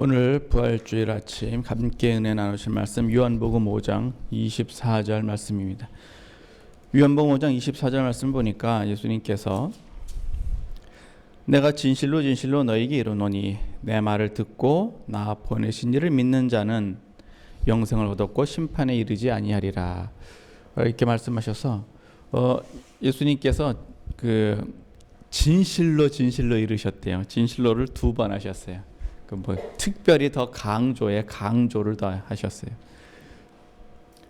오늘 부활주일 아침 함께 은혜 나누실 말씀 요한복음 5장 24절 말씀입니다. 요한복음 5장 24절 말씀 보니까 예수님께서 내가 진실로 진실로 너희에게 이르노니 내 말을 듣고 나 보내신 이를 믿는 자는 영생을 얻었고 심판에 이르지 아니하리라 이렇게 말씀하셔서 예수님께서 진실로 이르셨대요. 진실로를 2번 하셨어요. 특별히 더 강조를 더 하셨어요.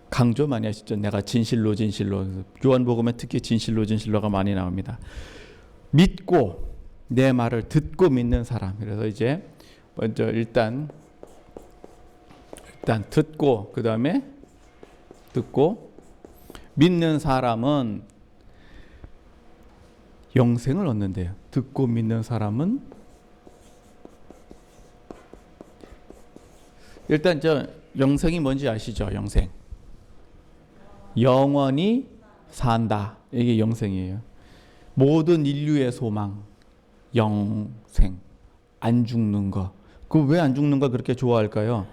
강조 많이 하시죠. 내가 진실로 요한복음에 특히 진실로가 많이 나옵니다. 믿고 내 말을 듣고 믿는 사람. 그래서 이제 먼저 일단 듣고 그 다음에 듣고 믿는 사람은 영생을 얻는데요. 듣고 믿는 사람은 일단 영생이 뭔지 아시죠? 영생. 영원히 산다. 이게 영생이에요. 모든 인류의 소망. 영생. 안 죽는 거. 그 왜 안 죽는 거 그렇게 좋아할까요?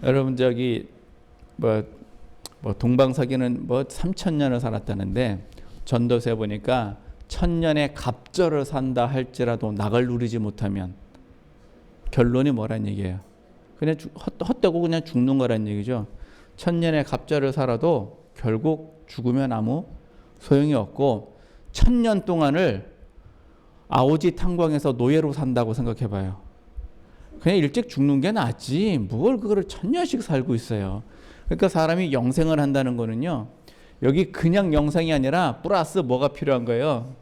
여러분 동방사기는 3000년을 살았다는데 전도서에 보니까 1000년의 갑절을 산다 할지라도 낙을 누리지 못하면 결론이 뭐란 얘기예요? 그냥 헛되고 그냥 죽는 거란 얘기죠. 1000년의 갑절을 살아도 결국 죽으면 아무 소용이 없고 1000년 동안을 아오지 탄광에서 노예로 산다고 생각해봐요. 그냥 일찍 죽는 게 낫지 뭘 그거를 1000년씩 살고 있어요. 그러니까 사람이 영생을 한다는 거는요, 여기 그냥 영생이 아니라 플러스 뭐가 필요한 거예요?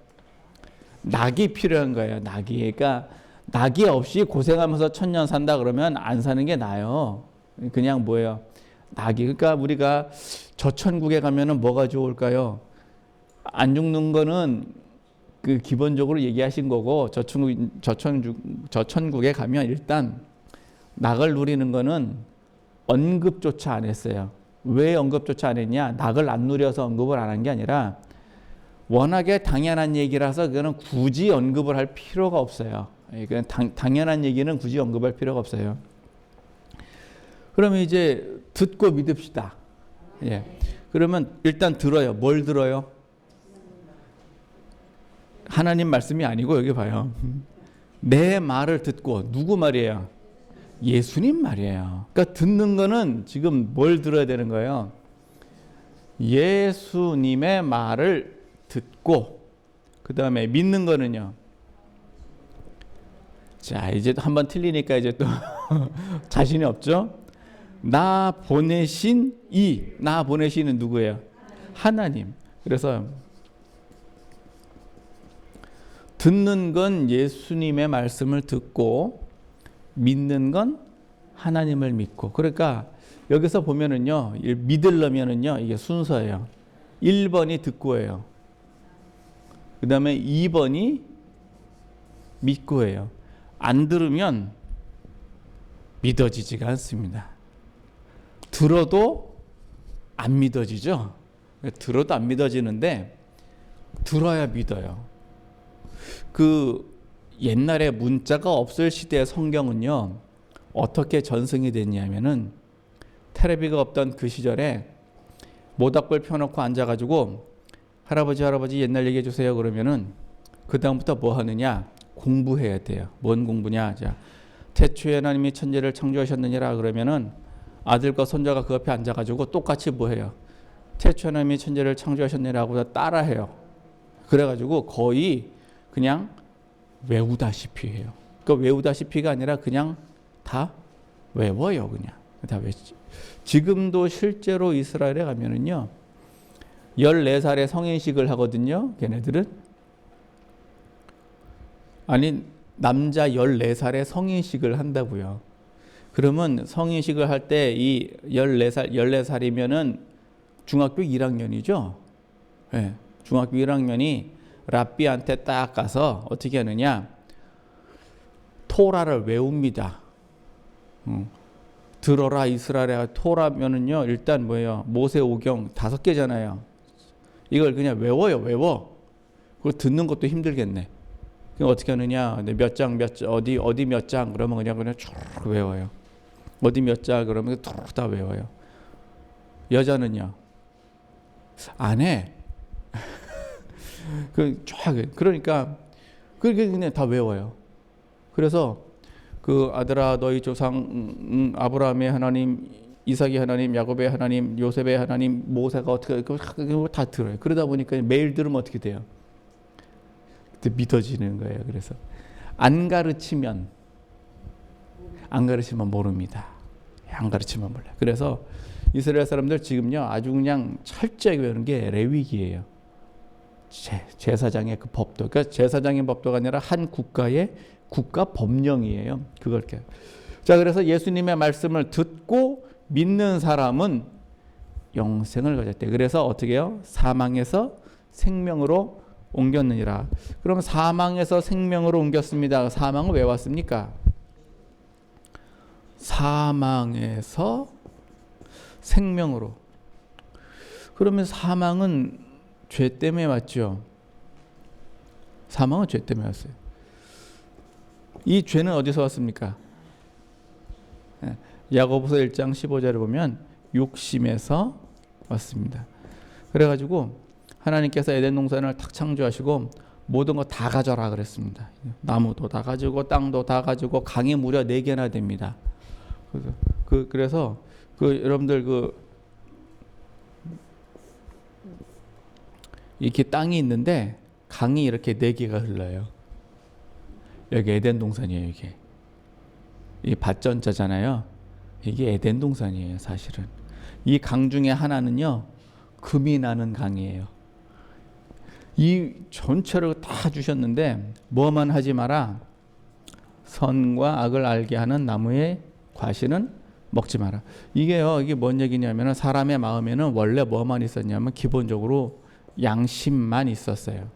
낙이 필요한 거예요. 낙이. 그러니까 낙이 없이 고생하면서 1000년 산다 그러면 안 사는 게 나아요. 그냥 뭐예요? 낙이. 그러니까 우리가 저천국에 가면은 뭐가 좋을까요? 안 죽는 거는 기본적으로 얘기하신 거고, 저천국에 가면 일단 낙을 누리는 거는 언급조차 안 했어요. 왜 언급조차 안 했냐? 낙을 안 누려서 언급을 안 한 게 아니라 워낙에 당연한 얘기라서 그거는 굳이 언급을 할 필요가 없어요. 당연한 얘기는 굳이 언급할 필요가 없어요. 그러면 이제 듣고 믿읍시다. 예. 그러면 일단 들어요. 뭘 들어요? 하나님 말씀이 아니고 여기 봐요. 내 말을 듣고. 누구 말이에요? 예수님 말이에요. 그러니까 듣는 거는 지금 뭘 들어야 되는 거예요? 예수님의 말을 듣고 그 다음에 믿는 거는요. 자, 이제 한번 틀리니까 이제 또 자신이 없죠? 나 보내신 나 보내시는 누구예요? 하나님. 그래서 듣는 건 예수님의 말씀을 듣고 믿는 건 하나님을 믿고. 그러니까 여기서 보면은요, 믿으려면은요, 이게 순서예요. 1번이 듣고예요. 그 다음에 2번이 믿고예요. 안 들으면 믿어지지가 않습니다. 들어도 안 믿어지죠. 들어도 안 믿어지는데 들어야 믿어요. 옛날에 문자가 없을 시대의 성경은요, 어떻게 전승이 됐냐면은 테레비가 없던 그 시절에 모닥불 펴놓고 앉아가지고 할아버지 옛날 얘기해 주세요 그러면은 그 다음부터 뭐 하느냐? 공부해야 돼요. 뭔 공부냐? 자, 태초에 하나님이 천지를 창조하셨느니라 그러면은 아들과 손자가 그 옆에 앉아가지고 똑같이 뭐 해요? 태초에 하나님이 천지를 창조하셨느니라고 따라해요. 그래가지고 거의 그냥 외우다시피 해요. 그러니까 외우다시피가 아니라 그냥 다 외워요. 그냥 다 외우지. 지금도 실제로 이스라엘에 가면은요, 14살에 성인식을 하거든요. 걔네들은. 아니, 남자 14살에 성인식을 한다고요. 그러면 성인식을 할 때 이 14살이면은 중학교 1학년이죠. 네, 중학교 1학년이 랍비한테 딱 가서 어떻게 하느냐? 토라를 외웁니다. 들어라 이스라엘아. 토라면은요, 일단 뭐예요? 모세오경 5개잖아요. 이걸 그냥 외워요. 그거 듣는 것도 힘들겠네. 그럼 어떻게 하느냐? 몇 장 어디 몇 장 그러면 그냥 쭉 외워요. 어디 몇 장 그러면 쭉 다 외워요. 여자는요? 안 해. 그러니까 그렇게 그냥 다 외워요. 그래서 그 아들아 너희 조상 아브라함의 하나님, 이삭의 하나님, 야곱의 하나님, 요셉의 하나님, 모세가 어떻게 그거 다 들어요. 그러다 보니까 매일 들으면 어떻게 돼요? 그때 믿어지는 거예요. 그래서 안 가르치면 모릅니다. 안 가르치면 몰라요. 그래서 이스라엘 사람들 지금요 아주 그냥 철저하게 배우는 게 레위기예요. 제사장의 그 법도, 그러니까 제사장의 법도가 아니라 한 국가의 국가 법령이에요. 그걸 이렇게. 자, 그래서 예수님의 말씀을 듣고 믿는 사람은 영생을 가졌대. 그래서 어떻게 해요? 사망에서 생명으로 옮겼느니라. 그럼 사망에서 생명으로 옮겼습니다. 사망은 왜 왔습니까? 사망에서 생명으로. 그러면 사망은 죄 때문에 왔죠. 사망은 죄 때문에 왔어요. 이 죄는 어디서 왔습니까? 야고보서 1장 15절을 보면 욕심에서 왔습니다. 그래가지고 하나님께서 에덴 동산을 탁 창조하시고 모든 거 다 가져라 그랬습니다. 나무도 다 가지고 땅도 다 가지고 강이 무려 4개나 됩니다. 그래서 여러분들 이렇게 땅이 있는데 강이 이렇게 4개가 흘러요. 여기 에덴 동산이에요. 이게 이 밭전자잖아요. 이게 에덴 동산이에요. 사실은 이 강 중에 하나는요 금이 나는 강이에요. 이 전체를 다 주셨는데 뭐만 하지 마라. 선과 악을 알게 하는 나무의 과실은 먹지 마라. 이게 뭔 얘기냐면 사람의 마음에는 원래 뭐만 있었냐면 기본적으로 양심만 있었어요.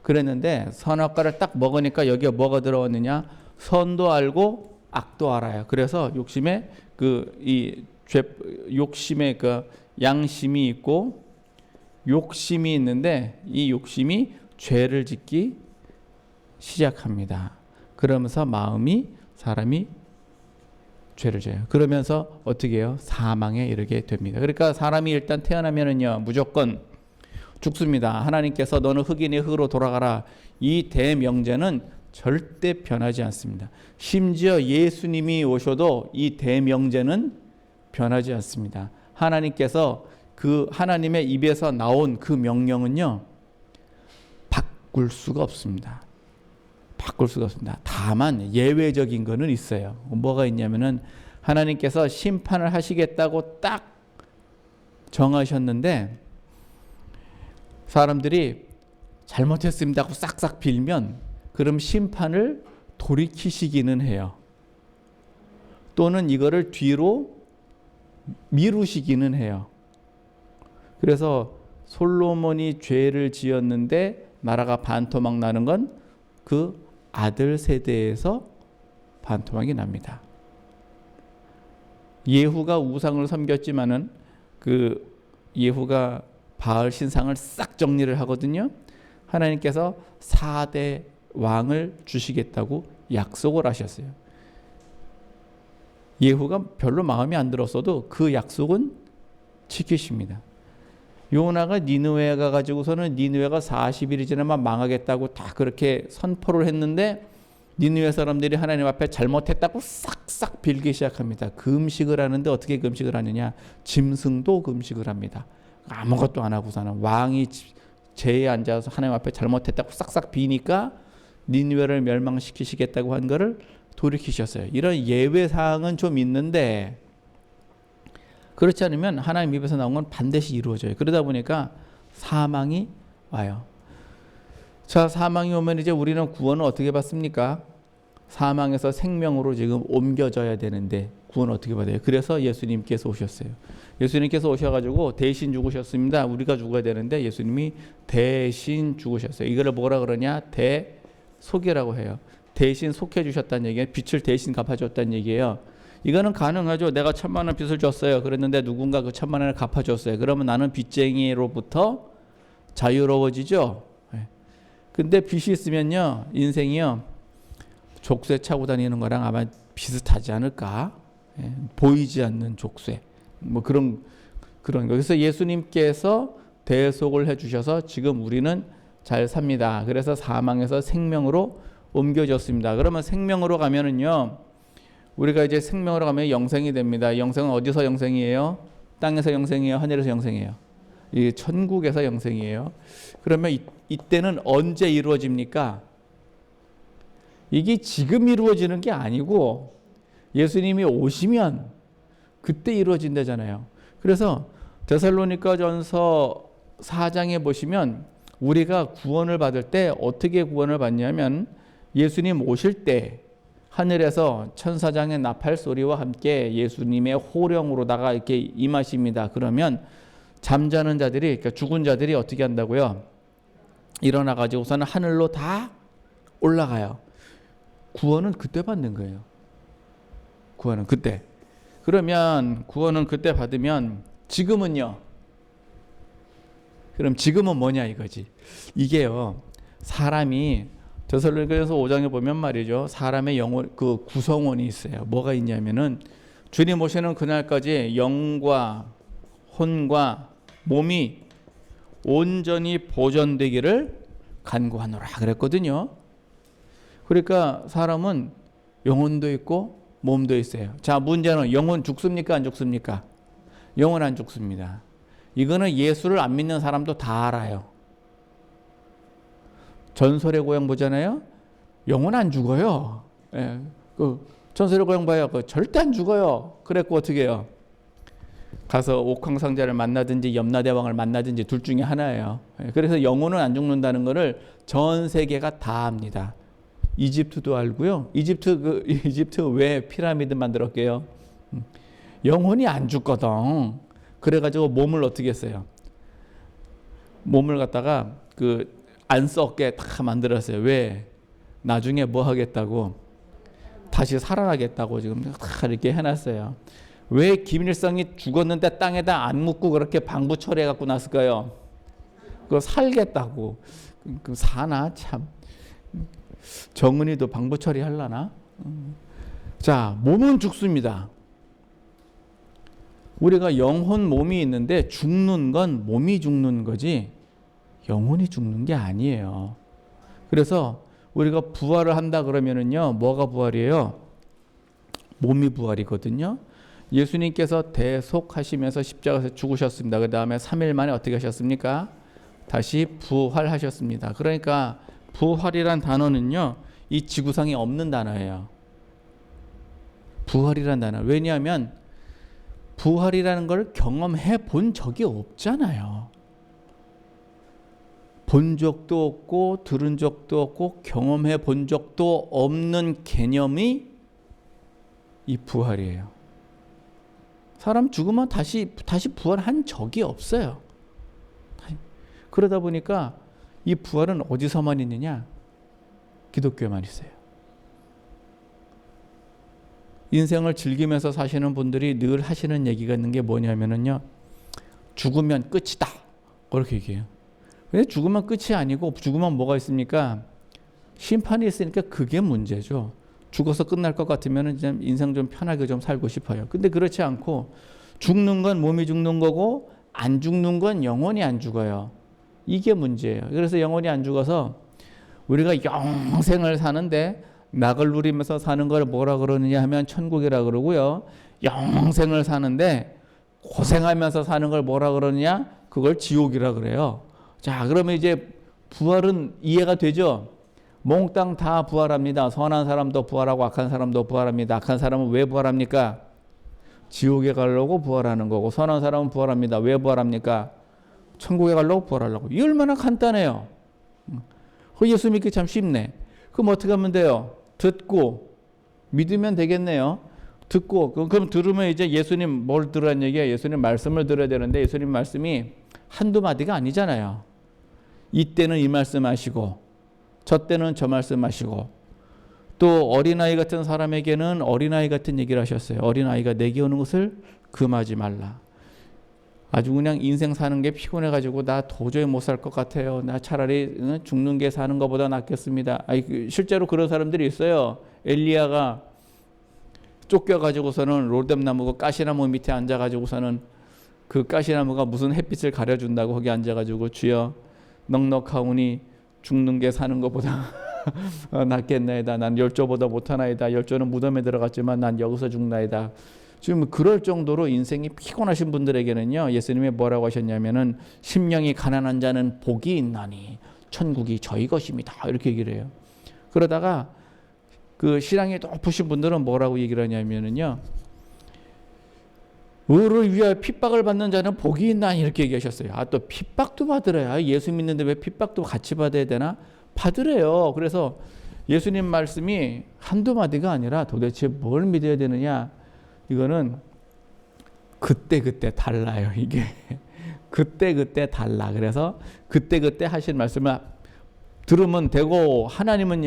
그랬는데 선악과를 딱 먹으니까 여기에 뭐가 들어왔느냐? 선도 알고 악도 알아요. 그래서 욕심에 욕심에 양심이 있고 욕심이 있는데 이 욕심이 죄를 짓기 시작합니다. 그러면서 사람이 죄를 져요. 그러면서 어떻게 해요? 사망에 이르게 됩니다. 그러니까 사람이 일단 태어나면은요 무조건 죽습니다. 하나님께서 너는 흙이니 흙으로 돌아가라. 이 대명제는 절대 변하지 않습니다. 심지어 예수님이 오셔도 이 대명제는 변하지 않습니다. 하나님께서 그 하나님의 입에서 나온 그 명령은요 바꿀 수가 없습니다. 다만 예외적인 거는 있어요. 뭐가 있냐면은 하나님께서 심판을 하시겠다고 딱 정하셨는데 사람들이 잘못했습니다 하고 싹싹 빌면 그럼 심판을 돌이키시기는 해요. 또는 이거를 뒤로 미루시기는 해요. 그래서 솔로몬이 죄를 지었는데 나라가 반토막 나는 건 그 아들 세대에서 반토막이 납니다. 예후가 우상을 섬겼지만은 그 예후가 바알 신상을 싹 정리를 하거든요. 하나님께서 4대 왕을 주시겠다고 약속을 하셨어요. 예후가 별로 마음에 안 들었어도 그 약속은 지키십니다. 요나가 니느웨에 가가지고서는 니느웨가 40일이 지나면 망하겠다고 다 그렇게 선포를 했는데 니느웨 사람들이 하나님 앞에 잘못했다고 싹싹 빌기 시작합니다. 금식을 하는데 어떻게 금식을 하느냐? 짐승도 금식을 합니다. 아무것도 안 하고서는 왕이 제에 앉아서 하나님 앞에 잘못했다고 싹싹 비니까 니느웨를 멸망시키시겠다고 한 거를 돌이키셨어요. 이런 예외 사항은 좀 있는데 그렇지 않으면 하나님 입에서 나온 건 반드시 이루어져요. 그러다 보니까 사망이 와요. 자, 사망이 오면 이제 우리는 구원을 어떻게 받습니까? 사망에서 생명으로 지금 옮겨져야 되는데 구원을 어떻게 받아요? 그래서 예수님께서 오셨어요. 예수님께서 오셔가지고 대신 죽으셨습니다. 우리가 죽어야 되는데 예수님이 대신 죽으셨어요. 이거를 뭐라 그러냐? 대속이라고 해요. 대신 속해 주셨다는 얘기예요. 빚을 대신 갚아줬다는 얘기예요. 이거는 가능하죠. 내가 1,000만 원 빚을 줬어요. 그랬는데 누군가 그 1,000만 원을 갚아줬어요. 그러면 나는 빚쟁이로부터 자유로워지죠. 근데 빚이 있으면요, 인생이요, 족쇄 차고 다니는 거랑 아마 비슷하지 않을까? 예, 보이지 않는 족쇄. 뭐 그런 거. 그래서 예수님께서 대속을 해주셔서 지금 우리는 잘 삽니다. 그래서 사망에서 생명으로 옮겨졌습니다. 그러면 생명으로 가면은요, 우리가 이제 생명으로 가면 영생이 됩니다. 영생은 어디서 영생이에요? 땅에서 영생이에요? 하늘에서 영생이에요? 이 천국에서 영생이에요. 그러면 이때는 언제 이루어집니까? 이게 지금 이루어지는 게 아니고 예수님이 오시면 그때 이루어진다잖아요. 그래서 데살로니가전서 4장에 보시면 우리가 구원을 받을 때 어떻게 구원을 받냐면 예수님 오실 때 하늘에서 천사장의 나팔 소리와 함께 예수님의 호령으로다가 이렇게 임하십니다. 그러면 잠자는 자들이, 그러니까 죽은 자들이 어떻게 한다고요? 일어나 가지고서는 하늘로 다 올라가요. 구원은 그때 받는 거예요. 구원은 그때. 그러면 구원은 그때 받으면 지금은요? 그럼 지금은 뭐냐 이거지. 이게요, 사람이 데살로니가전서 5장에 보면 말이죠, 사람의 영혼, 그 구성원이 있어요. 뭐가 있냐면은 주님 오시는 그날까지 영과 혼과 몸이 온전히 보존되기를 간구하노라 그랬거든요. 그러니까 사람은 영혼도 있고 몸도 있어요. 자, 문제는 영혼 죽습니까? 안 죽습니까? 영혼 안 죽습니다. 이거는 예수를 안 믿는 사람도 다 알아요. 전설의 고향 보잖아요. 영혼 안 죽어요. 예, 그 전설의 고향 봐요. 그 절대 안 죽어요. 그랬고 어떻게 해요? 가서 옥황상제를 만나든지 염라대왕을 만나든지 둘 중에 하나예요. 예, 그래서 영혼은 안 죽는다는 것을 전 세계가 다 압니다. 이집트도 알고요. 이집트 왜 피라미드 만들었게요? 영혼이 안 죽거든. 그래가지고 몸을 어떻게 했어요? 몸을 갖다가 그 안 썩게 다 만들었어요. 왜? 나중에 뭐 하겠다고? 다시 살아나겠다고 지금 다 이렇게 해놨어요. 왜 김일성이 죽었는데 땅에다 안 묻고 그렇게 방부 처리해 갖고 났을까요? 그거 살겠다고. 그 사나 참. 정은이도 방부 처리하려나? 자, 몸은 죽습니다. 우리가 영혼 몸이 있는데 죽는 건 몸이 죽는 거지 영혼이 죽는 게 아니에요. 그래서 우리가 부활을 한다 그러면은요, 뭐가 부활이에요? 몸이 부활이거든요. 예수님께서 대속하시면서 십자가에서 죽으셨습니다. 그 다음에 3일 만에 어떻게 하셨습니까? 다시 부활하셨습니다. 그러니까 부활이란 단어는요, 이 지구상에 없는 단어예요. 부활이란 단어. 왜냐하면 부활이라는 걸 경험해 본 적이 없잖아요. 본 적도 없고 들은 적도 없고 경험해 본 적도 없는 개념이 이 부활이에요. 사람 죽으면 다시 부활한 적이 없어요. 그러다 보니까 이 부활은 어디서만 있느냐? 기독교에만 있어요. 인생을 즐기면서 사시는 분들이 늘 하시는 얘기가 있는 게 뭐냐면요, 죽으면 끝이다. 그렇게 얘기해요. 근데 죽으면 끝이 아니고 죽으면 뭐가 있습니까? 심판이 있으니까 그게 문제죠. 죽어서 끝날 것 같으면 인생 좀 편하게 좀 살고 싶어요. 근데 그렇지 않고 죽는 건 몸이 죽는 거고 안 죽는 건 영혼이 안 죽어요. 이게 문제예요. 그래서 영혼이 안 죽어서 우리가 영생을 사는데 낙을 누리면서 사는 걸 뭐라 그러느냐 하면 천국이라 그러고요. 영생을 사는데 고생하면서 사는 걸 뭐라 그러느냐? 그걸 지옥이라 그래요. 자, 그러면 이제 부활은 이해가 되죠? 몽땅 다 부활합니다. 선한 사람도 부활하고 악한 사람도 부활합니다. 악한 사람은 왜 부활합니까? 지옥에 가려고 부활하는 거고, 선한 사람은 부활합니다. 왜 부활합니까? 천국에 가려고 부활하려고. 이 얼마나 간단해요. 그 예수 믿기 참 쉽네. 그럼 어떻게 하면 돼요? 듣고 믿으면 되겠네요. 듣고 그럼 들으면 이제 예수님 뭘 들으란 얘기야? 예수님 말씀을 들어야 되는데 예수님 말씀이 한두 마디가 아니잖아요. 이때는 이 말씀하시고 저 때는 저 말씀하시고 또 어린아이 같은 사람에게는 어린아이 같은 얘기를 하셨어요. 어린아이가 내게 오는 것을 금하지 말라. 아주 그냥 인생 사는 게 피곤해가지고 나 도저히 못 살 것 같아요. 나 차라리 죽는 게 사는 것보다 낫겠습니다. 실제로 그런 사람들이 있어요. 엘리야가 쫓겨가지고서는 로뎀나무 그 가시나무 밑에 앉아가지고서는 그 가시나무가 무슨 햇빛을 가려준다고 거기 앉아가지고 주여 넉넉하오니 죽는 게 사는 것보다 낫겠나이다. 난 열조보다 못하나이다. 열조는 무덤에 들어갔지만 난 여기서 죽나이다. 지금 그럴 정도로 인생이 피곤하신 분들에게는요, 예수님이 뭐라고 하셨냐면은 심령이 가난한 자는 복이 있나니 천국이 저희 것입니다. 이렇게 얘기를 해요. 그러다가 그 신앙이 높으신 분들은 뭐라고 얘기를 하냐면은요, 의를 위하여 핍박을 받는 자는 복이 있나니 이렇게 얘기하셨어요. 또 핍박도 받으래요. 예수 믿는데 왜 핍박도 같이 받아야 되나? 받으래요. 그래서 예수님 말씀이 한두 마디가 아니라 도대체 뭘 믿어야 되느냐? 이거는 그때그때 달라요. 이게 그때그때 달라. 그래서 그때그때 하신 말씀을 들으면 되고, 하나님은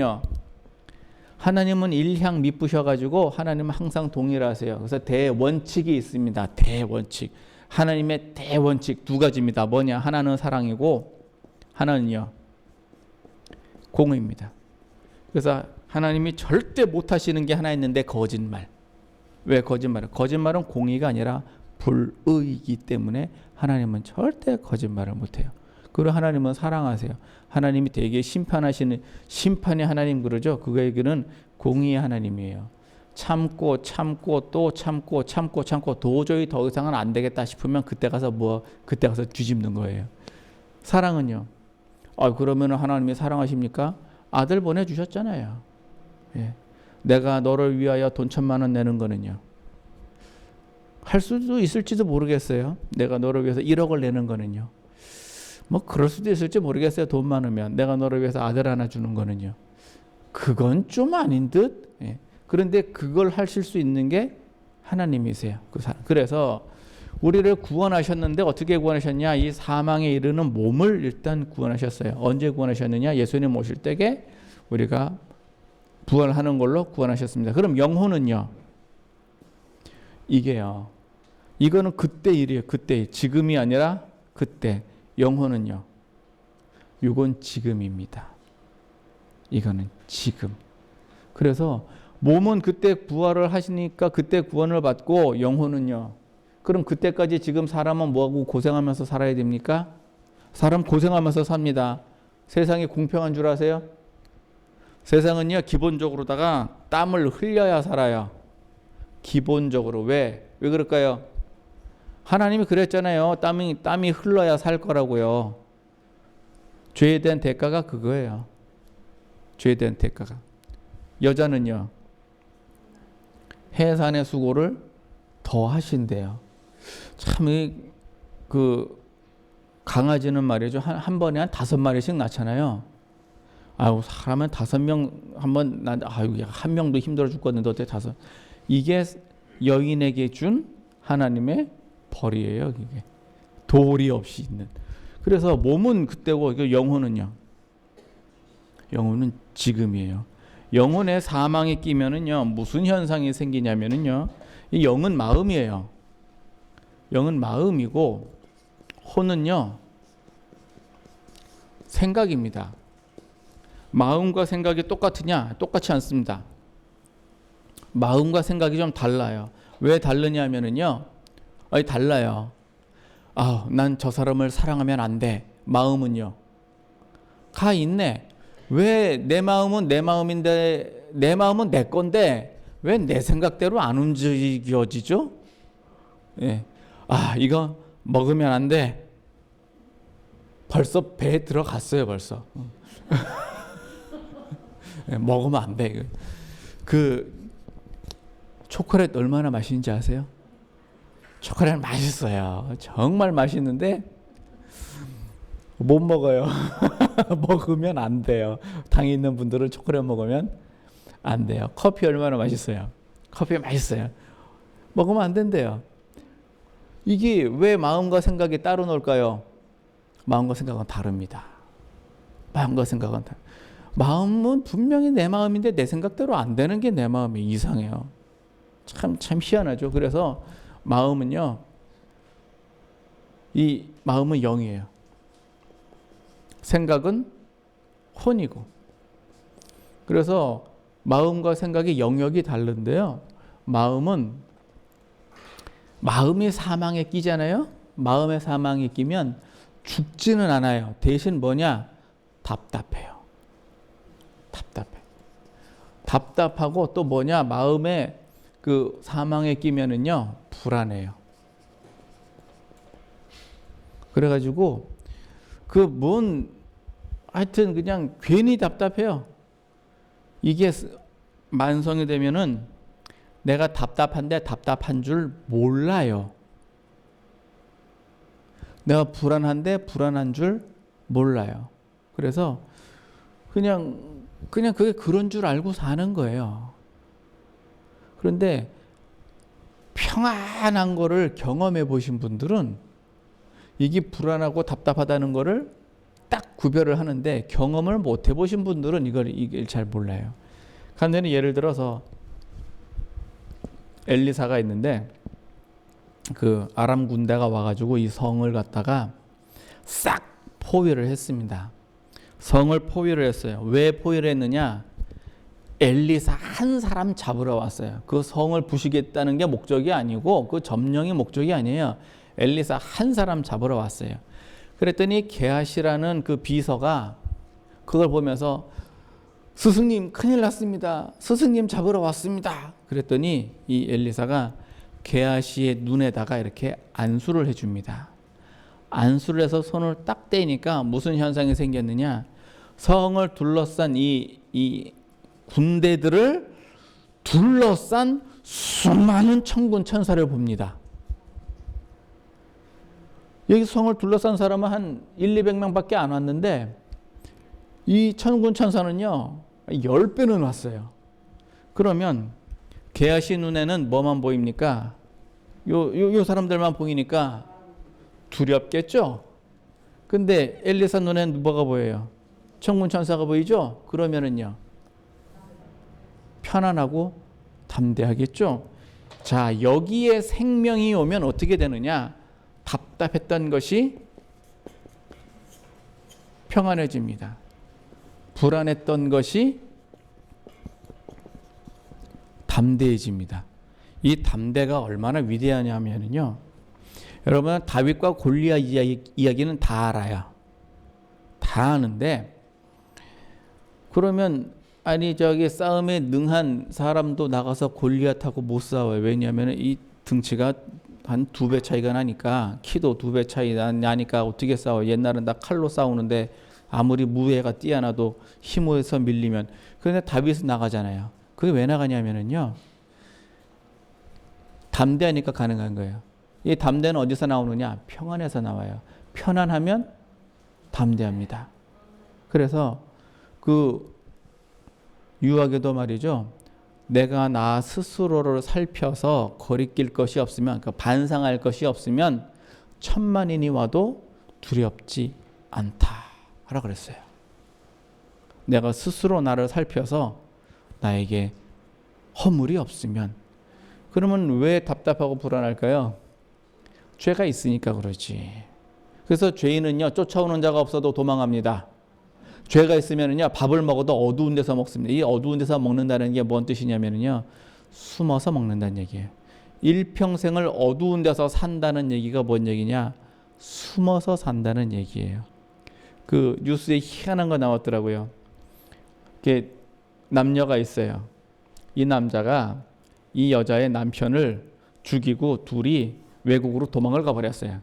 일향 미쁘셔가지고 하나님은 항상 동일하세요. 그래서 대원칙이 있습니다. 대원칙. 하나님의 대원칙 두 가지입니다. 뭐냐? 하나는 사랑이고 하나는요 공의입니다. 그래서 하나님이 절대 못하시는 게 하나 있는데 거짓말. 왜 거짓말을? 거짓말은 공의가 아니라 불의이기 때문에 하나님은 절대 거짓말을 못해요. 그리고 하나님은 사랑하세요. 하나님이 되게 심판하시는 심판의 하나님 그러죠. 그에게는 공의의 하나님이에요. 참고 또 참고 도저히 더 이상은 안 되겠다 싶으면 그때 가서 뒤집는 거예요. 사랑은요. 그러면 하나님이 사랑하십니까? 아들 보내주셨잖아요. 예. 내가 너를 위하여 돈 1,000,000원 내는 거는요. 할 수도 있을지도 모르겠어요. 내가 너를 위해서 1억을 내는 거는요. 뭐 그럴 수도 있을지 모르겠어요. 돈 많으면. 내가 너를 위해서 아들 하나 주는 거는요. 그건 좀 아닌 듯. 예. 그런데 그걸 하실 수 있는 게 하나님이세요. 그래서 우리를 구원하셨는데 어떻게 구원하셨냐? 이 사망에 이르는 몸을 일단 구원하셨어요. 언제 구원하셨느냐? 예수님 오실 때에 우리가 부활하는 걸로 구원하셨습니다. 그럼 영혼은요? 이게요. 이거는 그때 일이에요. 그때. 지금이 아니라 그때. 영혼은요. 이건 지금입니다. 이거는 지금. 그래서 몸은 그때 부활을 하시니까 그때 구원을 받고, 영혼은요. 그럼 그때까지 지금 사람은 뭐하고 고생하면서 살아야 됩니까? 사람 고생하면서 삽니다. 세상이 공평한 줄 아세요? 세상은요, 기본적으로다가 땀을 흘려야 살아요. 기본적으로. 왜 그럴까요? 하나님이 그랬잖아요. 땀이 흘러야 살 거라고요. 죄에 대한 대가가 그거예요. 죄에 대한 대가가. 여자는요, 해산의 수고를 더 하신대요. 참, 강아지는 말이죠. 한 번에 한 5마리씩 낳잖아요. 사람은 5명 한 명도 힘들어 죽겠는데 어떻게 5? 이게 여인에게 준 하나님의 벌이에요. 이게 도리 없이 있는. 그래서 몸은 그때고 영혼은요. 영혼은 지금이에요. 영혼에 사망이 끼면은요 무슨 현상이 생기냐면은요, 이 영은 마음이에요. 영은 마음이고 혼은요 생각입니다. 마음과 생각이 똑같으냐? 똑같지 않습니다. 마음과 생각이 좀 달라요. 왜 다르냐면은요, 달라요. 난 저 사람을 사랑하면 안 돼. 마음은요, 가 있네. 왜 내 마음은 내 마음인데, 내 마음은 내 건데 왜 내 생각대로 안 움직여지죠? 예. 이거 먹으면 안 돼. 벌써 배에 들어갔어요, 벌써. 먹으면 안 돼. 초콜릿 얼마나 맛있는지 아세요? 초콜릿 맛있어요. 정말 맛있는데 못 먹어요. 먹으면 안 돼요. 당이 있는 분들은 초콜릿 먹으면 안 돼요. 커피 얼마나 맛있어요. 커피 맛있어요. 먹으면 안 된대요. 이게 왜 마음과 생각이 따로 놀까요? 마음과 생각은 다릅니다. 마음과 생각은 마음은 분명히 내 마음인데 내 생각대로 안 되는 게 내 마음이 이상해요. 참 희한하죠. 그래서 마음은요, 이 마음은 영이에요. 생각은 혼이고. 그래서 마음과 생각의 영역이 다른데요. 마음이 사망에 끼잖아요. 마음의 사망에 끼면 죽지는 않아요. 대신 뭐냐? 답답해요. 답답하고 또 뭐냐? 마음에 그 사망에 끼면은요, 불안해요. 그래가지고 하여튼 그냥 괜히 답답해요. 이게 만성이 되면은 내가 답답한데 답답한 줄 몰라요. 내가 불안한데 불안한 줄 몰라요. 그래서 그냥 그게 그런 줄 알고 사는 거예요. 그런데 평안한 거를 경험해 보신 분들은 이게 불안하고 답답하다는 거를 딱 구별을 하는데, 경험을 못 해보신 분들은 이걸 잘 몰라요. 간단히 예를 들어서 엘리사가 있는데 그 아람 군대가 와가지고 이 성을 갖다가 싹 포위를 했습니다. 성을 포위를 했어요. 왜 포위를 했느냐? 엘리사 한 사람 잡으러 왔어요. 그 성을 부수겠다는 게 목적이 아니고, 그 점령이 목적이 아니에요. 엘리사 한 사람 잡으러 왔어요. 그랬더니 게하시라는 그 비서가 그걸 보면서 스승님 큰일 났습니다. 스승님 잡으러 왔습니다. 그랬더니 이 엘리사가 게하시의 눈에다가 이렇게 안수를 해줍니다. 안수를 해서 손을 딱 떼니까 무슨 현상이 생겼느냐? 성을 둘러싼 이 군대들을 둘러싼 수많은 천군 천사를 봅니다. 여기 성을 둘러싼 사람은 한 100~200명밖에 안 왔는데 이 천군 천사는요 10배는 왔어요. 그러면 게하시 눈에는 뭐만 보입니까? 요 사람들만 보이니까 두렵겠죠? 근데 엘리사 눈에는 뭐가 보여요? 천군 천사가 보이죠? 그러면은요 편안하고 담대하겠죠? 자, 여기에 생명이 오면 어떻게 되느냐? 답답했던 것이 평안해집니다. 불안했던 것이 담대해집니다. 이 담대가 얼마나 위대하냐면요, 여러분 다윗과 골리앗 이야기는 다 알아요. 다 아는데, 그러면 싸움에 능한 사람도 나가서 골리앗하고 못 싸워요. 왜냐하면 이 등치가 한 2배 차이가 나니까, 키도 2배 차이 나니까 어떻게 싸워? 옛날은 다 칼로 싸우는데 아무리 무예가 뛰어나도 힘에서 밀리면. 그런데 다윗은 나가잖아요. 그게 왜 나가냐면요, 담대하니까 가능한 거예요. 이 담대는 어디서 나오느냐? 평안에서 나와요. 편안하면 담대합니다. 그래서 그 유학에도 말이죠, 내가 나 스스로를 살펴서 거리낄 것이 없으면, 그러니까 반상할 것이 없으면 천만인이 와도 두렵지 않다 하라 그랬어요. 내가 스스로 나를 살펴서 나에게 허물이 없으면. 그러면 왜 답답하고 불안할까요? 죄가 있으니까 그러지. 그래서 죄인은요 쫓아오는 자가 없어도 도망합니다. 죄가 있으면은요 밥을 먹어도 어두운 데서 먹습니다. 이 어두운 데서 먹는다는 게 뭔 뜻이냐면요, 숨어서 먹는다는 얘기예요. 일평생을 어두운 데서 산다는 얘기가 뭔 얘기냐? 숨어서 산다는 얘기예요. 그 뉴스에 희한한 거 나왔더라고요. 이게 남녀가 있어요. 이 남자가 이 여자의 남편을 죽이고 둘이 외국으로 도망을 가버렸어요.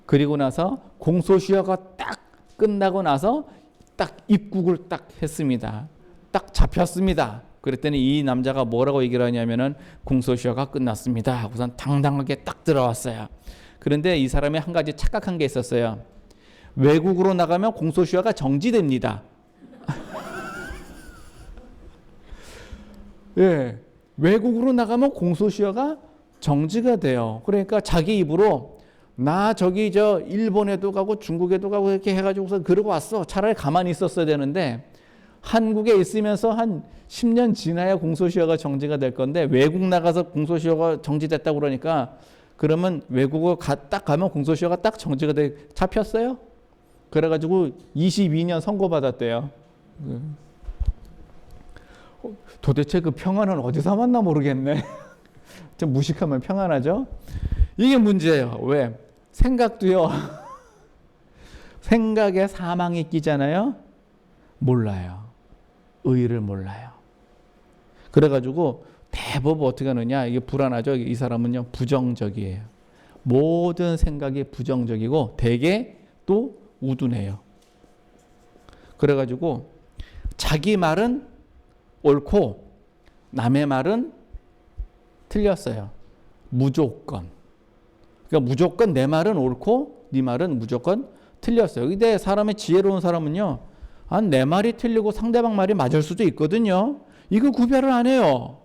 그리고 나서 공소시효가 딱 끝나고 나서 딱 입국을 딱 했습니다. 딱 잡혔습니다. 그랬더니 이 남자가 뭐라고 얘기를 하냐면은 공소시효가 끝났습니다 하고선 당당하게 딱 들어왔어요. 그런데 이 사람이 한 가지 착각한 게 있었어요. 외국으로 나가면 공소시효가 정지됩니다. 예, 외국으로 나가면 공소시효가 정지가 돼요. 그러니까 자기 입으로 나 일본에도 가고 중국에도 가고 이렇게 해가지고서 그러고 왔어. 차라리 가만히 있었어야 되는데 한국에 있으면서 한 10년 지나야 공소시효가 정지가 될 건데 외국 나가서 공소시효가 정지됐다고 그러니까 그러면 외국어 딱 가면 공소시효가 딱 정지가 돼 잡혔어요. 그래가지고 22년 선고받았대요. 도대체 그 평안은 어디서 만나 모르겠네. 좀 무식하면 평안하죠? 이게 문제예요. 왜? 생각도요. 생각에 사망이 끼잖아요. 몰라요. 의의를 몰라요. 그래가지고 대부분 어떻게 하느냐. 이게 불안하죠. 이 사람은요. 부정적이에요. 모든 생각이 부정적이고 되게 또 우둔해요. 그래가지고 자기 말은 옳고 남의 말은 틀렸어요. 무조건. 그러니까 무조건 내 말은 옳고 네 말은 무조건 틀렸어요. 근데 사람의 지혜로운 사람은요. 내 말이 틀리고 상대방 말이 맞을 수도 있거든요. 이거 구별을 안 해요.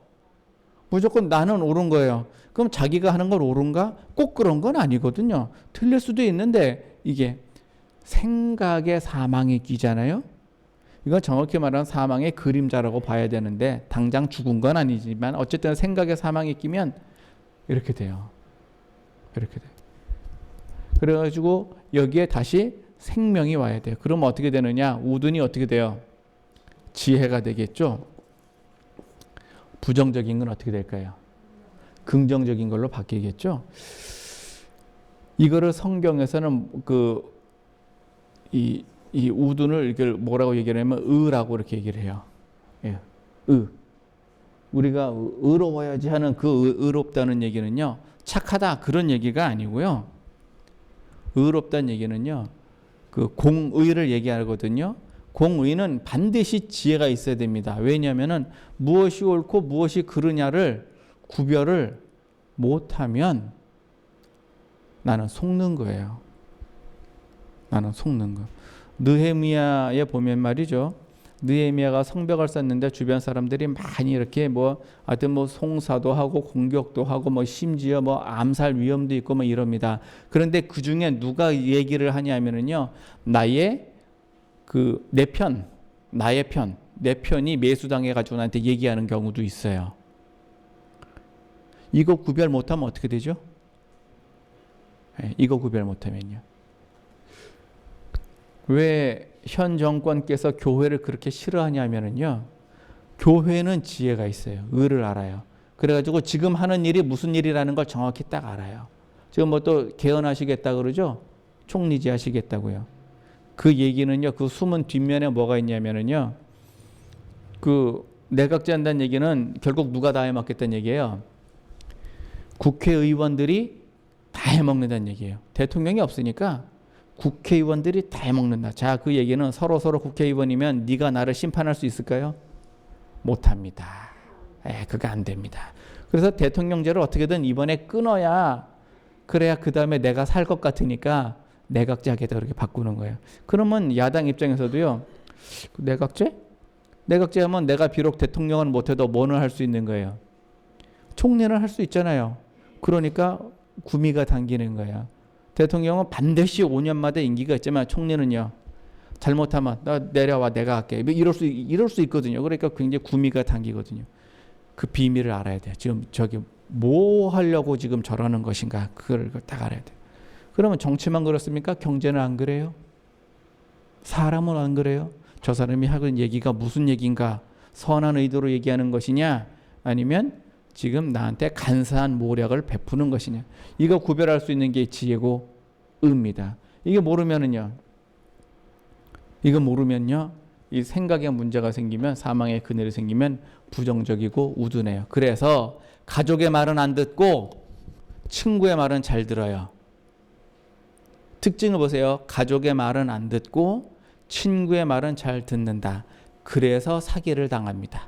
무조건 나는 옳은 거예요. 그럼 자기가 하는 걸 옳은가? 꼭 그런 건 아니거든요. 틀릴 수도 있는데 이게 생각의 사망이 끼잖아요. 이건 정확히 말하면 사망의 그림자라고 봐야 되는데 당장 죽은 건 아니지만 어쨌든 생각의 사망이 끼면 이렇게 돼요. 이렇게 돼요. 그래가지고 여기에 다시 생명이 와야 돼요. 그럼 어떻게 되느냐? 우둔이 어떻게 돼요? 지혜가 되겠죠. 부정적인 건 어떻게 될까요? 긍정적인 걸로 바뀌겠죠. 이거를 성경에서는 이 우둔을 이렇게 뭐라고 얘기를 하면 의라고 이렇게 얘기를 해요. 예, 우리가 의로워야지 하는 그 의롭다는 얘기는요. 착하다 그런 얘기가 아니고요. 의롭다는 얘기는요. 그 공의를 얘기하거든요. 공의는 반드시 지혜가 있어야 됩니다. 왜냐하면은 무엇이 옳고 무엇이 그르냐를 구별을 못하면 나는 속는 거예요. 나는 속는 거. 느헤미야에 보면 말이죠. 느헤미야가 성벽을 쌓는데 주변 사람들이 많이 이렇게 하여튼 송사도 하고 공격도 하고 심지어 암살 위험도 있고 이럽니다. 그런데 그 중에 누가 얘기를 하냐면은요. 나의 내 편이 매수당해 가지고 나한테 얘기하는 경우도 있어요. 이거 구별 못하면 어떻게 되죠? 이거 구별 못하면요. 왜 현 정권께서 교회를 그렇게 싫어하냐면요. 교회는 지혜가 있어요. 의를 알아요. 그래가지고 지금 하는 일이 무슨 일이라는 걸 정확히 딱 알아요. 지금 또 개헌하시겠다 그러죠? 총리제 하시겠다고요. 그 얘기는요. 그 숨은 뒷면에 뭐가 있냐면요. 그 내각제 한다는 얘기는 결국 누가 다 해먹겠다는 얘기예요. 국회의원들이 다 해먹는다는 얘기예요. 대통령이 없으니까 국회의원들이 다 해먹는다. 자, 그 얘기는 서로 국회의원이면 네가 나를 심판할 수 있을까요? 못합니다. 그거 안 됩니다. 그래서 대통령제를 어떻게든 이번에 끊어야 그래야 그 다음에 내가 살 것 같으니까 내각제 하겠다 그렇게 바꾸는 거예요. 그러면 야당 입장에서도요. 내각제? 내각제 하면 내가 비록 대통령은 못해도 뭐는 할 수 있는 거예요. 총리는 할 수 있잖아요. 그러니까 구미가 당기는 거예요. 대통령은 반드시 5년마다 임기가 있지만 총리는요. 잘못하면 나 내려와 내가 할게. 이럴 수 있거든요. 그러니까 굉장히 구미가 당기거든요. 그 비밀을 알아야 돼요. 지금 저기 뭐 하려고 지금 저러는 것인가. 그걸 딱 알아야 돼요. 그러면 정치만 그렇습니까? 경제는 안 그래요? 사람은 안 그래요? 저 사람이 하는 얘기가 무슨 얘기인가? 선한 의도로 얘기하는 것이냐? 아니면 지금 나한테 간사한 모략을 베푸는 것이냐. 이거 구별할 수 있는 게 지혜고 의입니다. 이거 모르면요. 이 생각에 문제가 생기면 사망의 그늘이 생기면 부정적이고 우둔해요. 그래서 가족의 말은 안 듣고 친구의 말은 잘 들어요. 특징을 보세요. 가족의 말은 안 듣고 친구의 말은 잘 듣는다. 그래서 사기를 당합니다.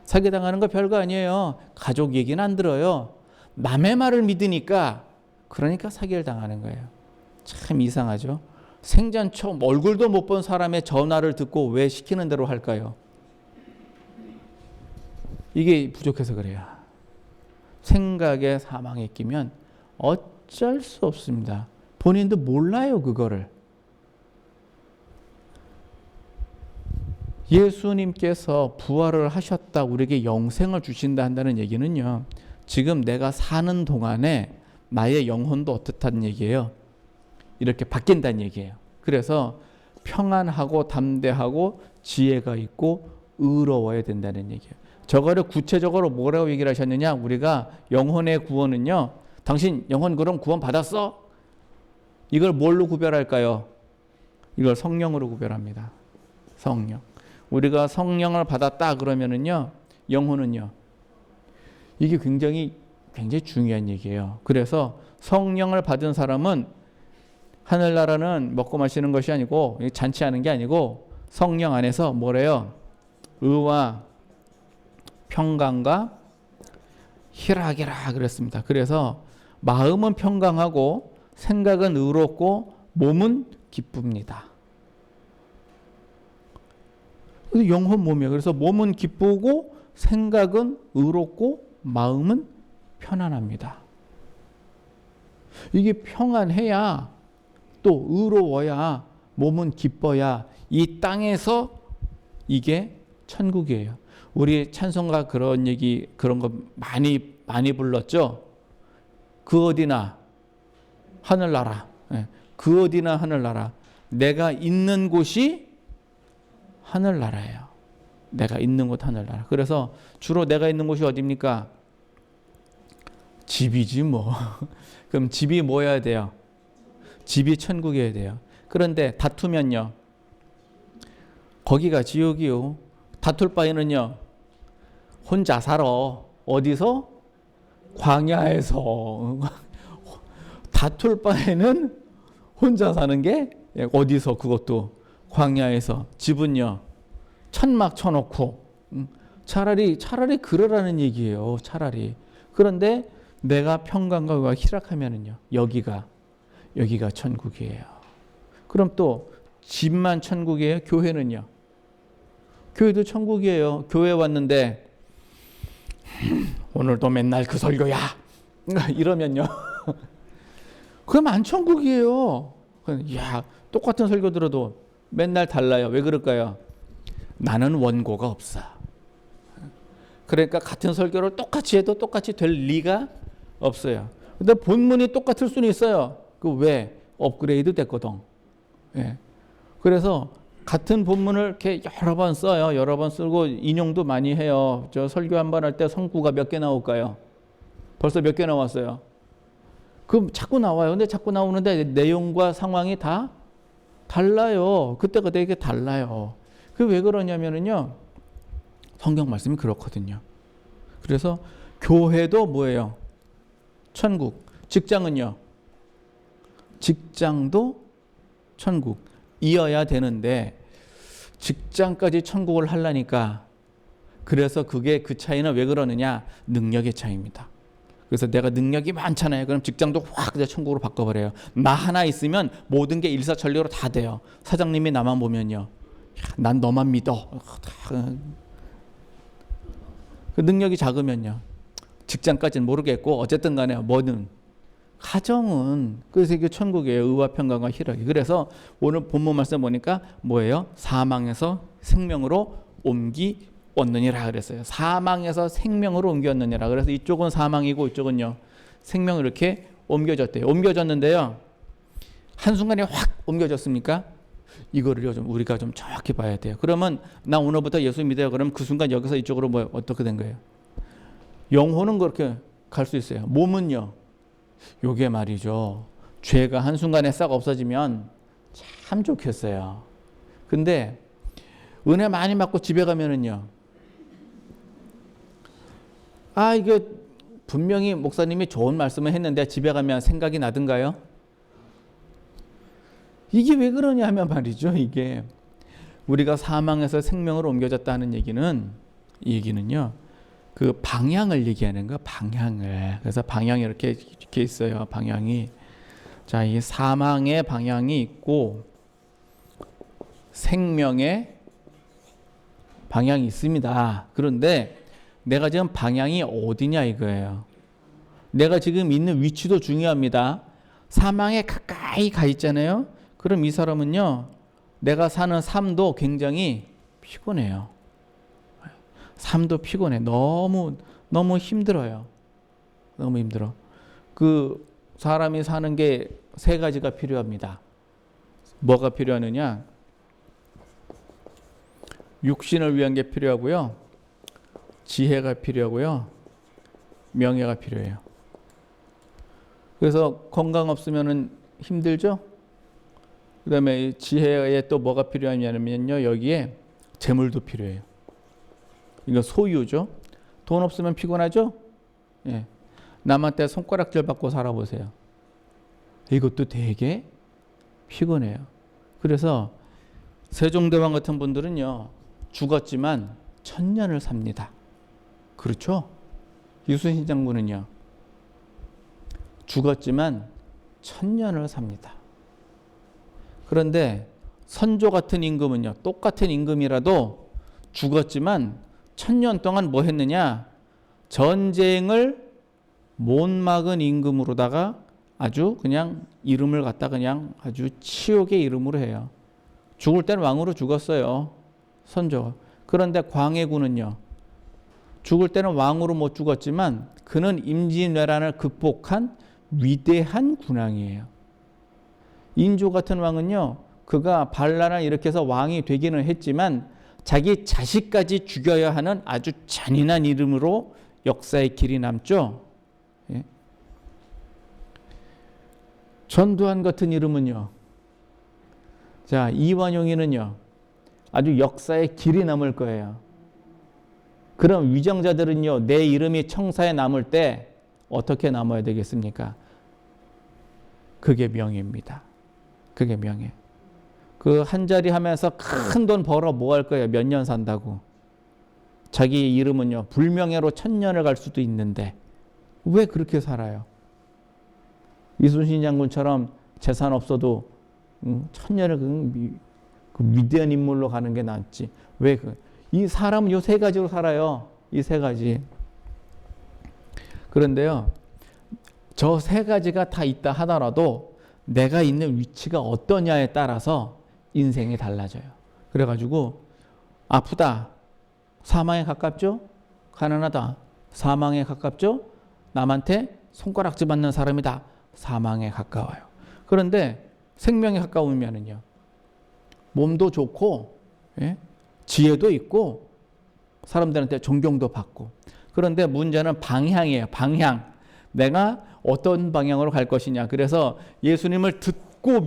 사기당하는 거 별거 아니에요. 가족 얘기는 안 들어요. 남의 말을 믿으니까 그러니까 사기를 당하는 거예요. 참 이상하죠. 생전 처음 얼굴도 못 본 사람의 전화를 듣고 왜 시키는 대로 할까요? 이게 부족해서 그래요. 생각에 사망에 끼면 어쩔 수 없습니다. 본인도 몰라요, 그거를. 예수님께서 부활을 하셨다, 우리에게 영생을 주신다 한다는 얘기는요. 지금 내가 사는 동안에 나의 영혼도 어떻다는 얘기예요. 이렇게 바뀐다는 얘기예요. 그래서 평안하고 담대하고 지혜가 있고 의로워야 된다는 얘기예요. 저거를 구체적으로 뭐라고 얘기를 하셨느냐? 우리가 영혼의 구원은요. 당신 영혼 그럼 구원 받았어? 이걸 뭘로 구별할까요? 이걸 성령으로 구별합니다. 성령. 우리가 성령을 받았다 그러면은요. 영혼은요. 이게 굉장히 중요한 얘기예요. 그래서 성령을 받은 사람은 하늘나라는 먹고 마시는 것이 아니고 잔치하는 게 아니고 성령 안에서 뭐래요? 의와 평강과 희락이라 그랬습니다. 그래서 마음은 평강하고 생각은 의롭고 몸은 기쁩니다. 영혼 몸이에요. 그래서 몸은 기쁘고 생각은 의롭고 마음은 편안합니다. 이게 평안해야 또 의로워야 몸은 기뻐야 이 땅에서 이게 천국이에요. 우리 찬송가 그런 얘기 그런 거 많이 불렀죠. 그 어디나 하늘나라. 그 어디나 하늘나라. 내가 있는 곳이 하늘나라예요. 내가 있는 곳 하늘나라. 그래서 주로 내가 있는 곳이 어디입니까? 집이지 뭐. 그럼 집이 뭐여야 돼요? 집이 천국이어야 돼요. 그런데 다투면요. 거기가 지옥이요. 다툴 바에는요. 혼자 살아. 어디서? 광야에서. 다툴 바에는 혼자 사는 게 어디서 그것도 광야에서. 집은요. 천막 쳐놓고 차라리 그러라는 얘기예요. 차라리. 그런데 내가 평강과 희락하면은요. 여기가 천국이에요. 그럼 또 집만 천국이에요? 교회는요? 교회도 천국이에요. 교회 왔는데 오늘도 맨날 그 설교야. 이러면요. 그럼 안 천국이에요. 야, 똑같은 설교 들어도 맨날 달라요. 왜 그럴까요? 나는 원고가 없어. 그러니까 같은 설교를 똑같이 해도 똑같이 될 리가 없어요. 근데 본문이 똑같을 수는 있어요. 그 왜? 업그레이드 됐거든. 예. 그래서 같은 본문을 이렇게 여러 번 써요. 여러 번 쓰고 인용도 많이 해요. 저 설교 한 번 할 때 성구가 몇 개 나올까요? 벌써 몇 개 나왔어요. 그럼 자꾸 나와요. 근데 자꾸 나오는데 내용과 상황이 다 달라요. 그때가 되게 달라요. 그게 왜 그러냐면은요. 성경 말씀이 그렇거든요. 그래서 교회도 뭐예요? 천국. 직장은요? 직장도 천국. 이어야 되는데 직장까지 천국을 하려니까 그래서 그게 그 차이는 왜 그러느냐? 능력의 차이입니다. 그래서 내가 능력이 많잖아요. 그럼 직장도 확 그냥 천국으로 바꿔버려요. 나 하나 있으면 모든 게 일사천리로 다 돼요. 사장님이 나만 보면요. 난 너만 믿어. 그 능력이 작으면요. 직장까지는 모르겠고 어쨌든 간에 뭐든 가정은 그래서 이게 천국이에요. 의와 평강과 희락이. 그래서 오늘 본문 말씀 보니까 뭐예요? 사망에서 생명으로 옮기었느니라 그랬어요. 사망에서 생명으로 옮겼느니라. 그래서 이쪽은 사망이고 이쪽은요. 생명을 이렇게 옮겨졌대요. 옮겨졌는데요. 한순간에 확 옮겨졌습니까? 이거를 우리가 좀 정확히 봐야 돼요. 그러면 나 오늘부터 예수 믿어요. 그럼 그 순간 여기서 이쪽으로 뭐 어떻게 된 거예요? 영혼은 그렇게 갈 수 있어요. 몸은요. 요게 말이죠. 죄가 한순간에 싹 없어지면 참 좋겠어요. 근데 은혜 많이 받고 집에 가면은요. 이게 분명히 목사님이 좋은 말씀을 했는데 집에 가면 생각이 나든가요? 이게 왜 그러냐 하면 말이죠. 이게 우리가 사망에서 생명으로 옮겨졌다는 얘기는요. 그 방향을 얘기하는 거, 방향을. 그래서 방향이 이렇게 있어요. 방향이. 자, 이 사망의 방향이 있고 생명의 방향이 있습니다. 그런데 내가 지금 방향이 어디냐 이거예요. 내가 지금 있는 위치도 중요합니다. 사망에 가까이 가 있잖아요. 그럼 이 사람은요. 내가 사는 삶도 굉장히 피곤해요. 삶도 피곤해. 너무 힘들어요. 너무 힘들어. 그 사람이 사는 게 세 가지가 필요합니다. 뭐가 필요하느냐? 육신을 위한 게 필요하고요. 지혜가 필요하고요. 명예가 필요해요. 그래서 건강 없으면은 힘들죠? 그 다음에 지혜에 또 뭐가 필요하냐면요. 여기에 재물도 필요해요. 이거 소유죠. 돈 없으면 피곤하죠? 예. 남한테 손가락질 받고 살아보세요. 이것도 되게 피곤해요. 그래서 세종대왕 같은 분들은요. 죽었지만 1000년을 삽니다. 그렇죠? 이순신 장군은요. 죽었지만 1000년을 삽니다. 그런데 선조 같은 임금은요. 똑같은 임금이라도 죽었지만 1000년 동안 뭐 했느냐? 전쟁을 못 막은 임금으로다가 아주 그냥 이름을 갖다 그냥 아주 치욕의 이름으로 해요. 죽을 때는 왕으로 죽었어요. 선조. 그런데 광해군은요. 죽을 때는 왕으로 못 죽었지만 그는 임진왜란을 극복한 위대한 군왕이에요. 인조 같은 왕은요. 그가 반란을 일으켜서 왕이 되기는 했지만 자기 자식까지 죽여야 하는 아주 잔인한 이름으로 역사의 길이 남죠. 예? 전두환 같은 이름은요. 자, 이완용이는요. 아주 역사의 길이 남을 거예요. 그럼 위정자들은요. 내 이름이 청사에 남을 때 어떻게 남아야 되겠습니까? 그게 명예입니다. 그게 명예. 그 한 자리 하면서 큰 돈 벌어 뭐 할 거예요? 몇 년 산다고. 자기 이름은요. 불명예로 1000년을 갈 수도 있는데 왜 그렇게 살아요? 이순신 장군처럼 재산 없어도 1000년을 그 위대한 인물로 가는 게 낫지. 왜 이 사람은 요 세 가지로 살아요. 이 세 가지. 그런데요. 저 세 가지가 다 있다 하더라도 내가 있는 위치가 어떠냐에 따라서 인생이 달라져요. 그래가지고 아프다. 사망에 가깝죠? 가난하다. 사망에 가깝죠? 남한테 손가락질 받는 사람이다. 사망에 가까워요. 그런데 생명에 가까우면은요. 몸도 좋고 예? 지혜도 있고 사람들한테 존경도 받고. 그런데 문제는 방향이에요. 방향. 내가 어떤 방향으로 갈 것이냐. 그래서 예수님을 듣고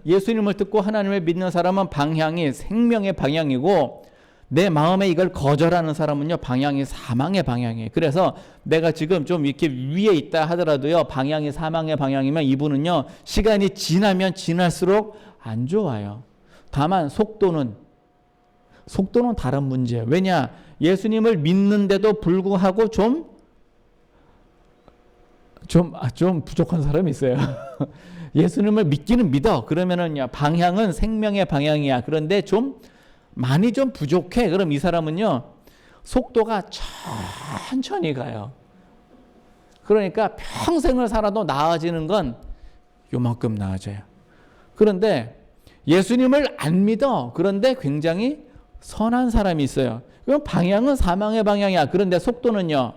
예수님을 듣고 하나님을 믿는 사람은 방향이 생명의 방향이고 내 마음에 이걸 거절하는 사람은요. 방향이 사망의 방향이에요. 그래서 내가 지금 좀 이렇게 위에 있다 하더라도요. 방향이 사망의 방향이면 이분은요. 시간이 지나면 지날수록 안 좋아요. 다만 속도는 다른 문제예요. 왜냐? 예수님을 믿는데도 불구하고 좀 부족한 사람이 있어요. 예수님을 믿기는 믿어. 그러면은요. 방향은 생명의 방향이야. 그런데 많이 좀 부족해. 그럼 이 사람은요. 속도가 천천히 가요. 그러니까 평생을 살아도 나아지는 건 요만큼 나아져요. 그런데 예수님을 안 믿어. 그런데 굉장히 선한 사람이 있어요. 그럼 방향은 사망의 방향이야. 그런데 속도는요.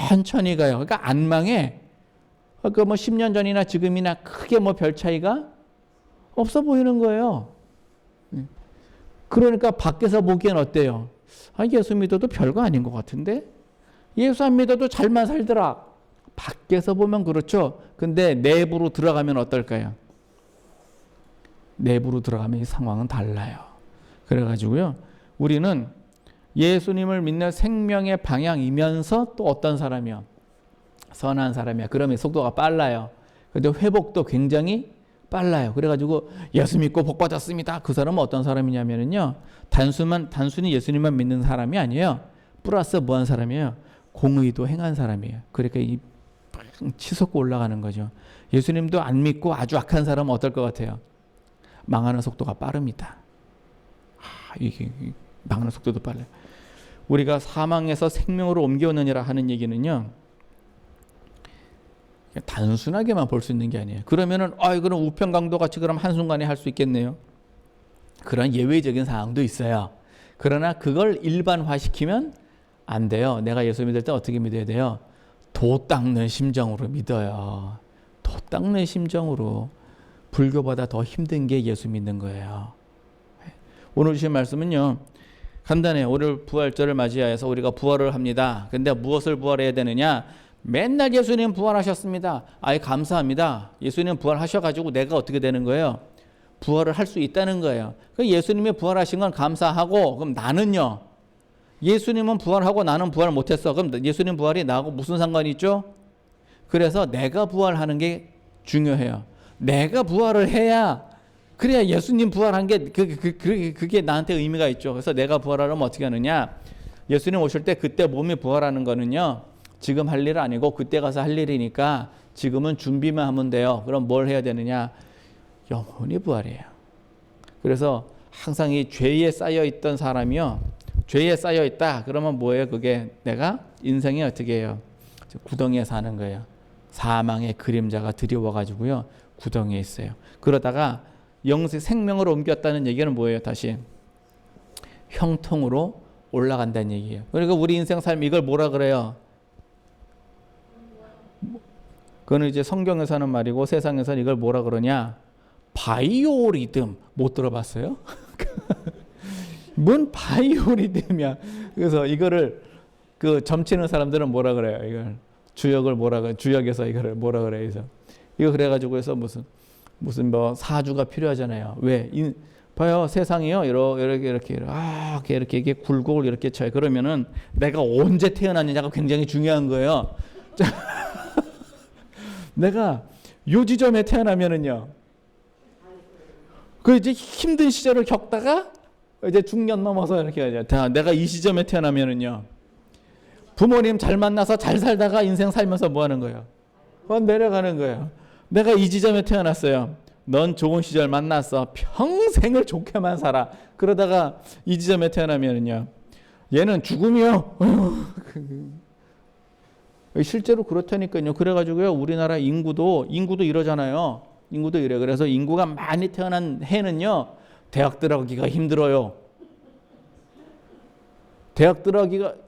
천천히 가요. 그러니까 안 망해. 그러니까 뭐 10년 전이나 지금이나 크게 뭐 별 차이가 없어 보이는 거예요. 그러니까 밖에서 보기엔 어때요? 예수 믿어도 별거 아닌 것 같은데? 예수 안 믿어도 잘만 살더라. 밖에서 보면 그렇죠. 근데 내부로 들어가면 어떨까요? 내부로 들어가면 이 상황은 달라요. 그래가지고요. 우리는 예수님을 믿는 생명의 방향이면서 또 어떤 사람이요? 선한 사람이야. 그러면 속도가 빨라요. 근데 회복도 굉장히 빨라요. 그래가지고 예수 믿고 복 받았습니다. 그 사람은 어떤 사람이냐면요. 단순히 예수님만 믿는 사람이 아니에요. 플러스 뭐한 사람이에요? 공의도 행한 사람이에요. 그러니까 이 치솟고 올라가는 거죠. 예수님도 안 믿고 아주 악한 사람은 어떨 것 같아요? 망하는 속도가 빠릅니다. 이게 망하는 속도도 빨라요. 우리가 사망에서 생명으로 옮겨오느니라 하는 얘기는요. 단순하게만 볼 수 있는 게 아니에요. 그러면은 그럼 우편강도 같이 그럼 한순간에 할 수 있겠네요. 그런 예외적인 상황도 있어요. 그러나 그걸 일반화시키면 안 돼요. 내가 예수 믿을 때 어떻게 믿어야 돼요? 도 닦는 심정으로 믿어요. 도 닦는 심정으로. 불교보다 더 힘든 게 예수 믿는 거예요. 오늘 주신 말씀은요, 간단해요. 오늘 부활절을 맞이하여서 우리가 부활을 합니다. 근데 무엇을 부활해야 되느냐? 맨날 예수님 부활하셨습니다. 아이 감사합니다. 예수님 부활하셔가지고 내가 어떻게 되는 거예요? 부활을 할 수 있다는 거예요. 예수님이 부활하신 건 감사하고, 그럼 나는요? 예수님은 부활하고 나는 부활 못했어. 그럼 예수님 부활이 나하고 무슨 상관이 있죠? 그래서 내가 부활하는 게 중요해요. 내가 부활을 해야, 그래야 예수님 부활한 게 그게 나한테 의미가 있죠. 그래서 내가 부활하려면 어떻게 하느냐? 예수님 오실 때 그때 몸이 부활하는 거는요, 지금 할 일 아니고 그때 가서 할 일이니까 지금은 준비만 하면 돼요. 그럼 뭘 해야 되느냐? 영혼이 부활해요. 그래서 항상 이 죄에 쌓여 있던 사람이요, 죄에 쌓여 있다 그러면 뭐예요? 그게 내가 인생이 어떻게 해요? 구덩이에 사는 거예요. 사망의 그림자가 드리워 가지고요, 구덩이에 있어요. 그러다가 영생 생명으로 옮겼다는 얘기는 뭐예요? 다시 형통으로 올라간다는 얘기예요. 그러니까 우리 인생 삶 이걸 뭐라 그래요? 그거는 이제 성경에서 하는 말이고 세상에서는 이걸 뭐라 그러냐? 바이오리듬. 못 들어봤어요? 뭔 바이오리듬이야. 그래서 이거를 그 점치는 사람들은 뭐라 그래요? 이걸 주역을 뭐라 그래? 주역에서 이거를 뭐라 그래요? 그래서 이거 그래가지고 해서 무슨 뭐 사주가 필요하잖아요. 왜? 봐요, 세상이요 이렇게 이게 굴곡을 이렇게 쳐요. 그러면은 내가 언제 태어났느냐가 굉장히 중요한 거예요. 내가 요 지점에 태어나면은요, 그 이제 힘든 시절을 겪다가 이제 중년 넘어서 이렇게 하죠. 내가 이 시점에 태어나면은요, 부모님 잘 만나서 잘 살다가 인생 살면서 뭐 하는 거예요? 내려가는 거예요. 내가 이 지점에 태어났어요. 넌 좋은 시절 만났어. 평생을 좋게만 살아. 그러다가 이 지점에 태어나면은요, 얘는 죽음이요. 실제로 그렇다니까요. 그래가지고요, 우리나라 인구도 이러잖아요. 인구도 이래. 그래서 인구가 많이 태어난 해는요, 대학 들어가기가 힘들어요.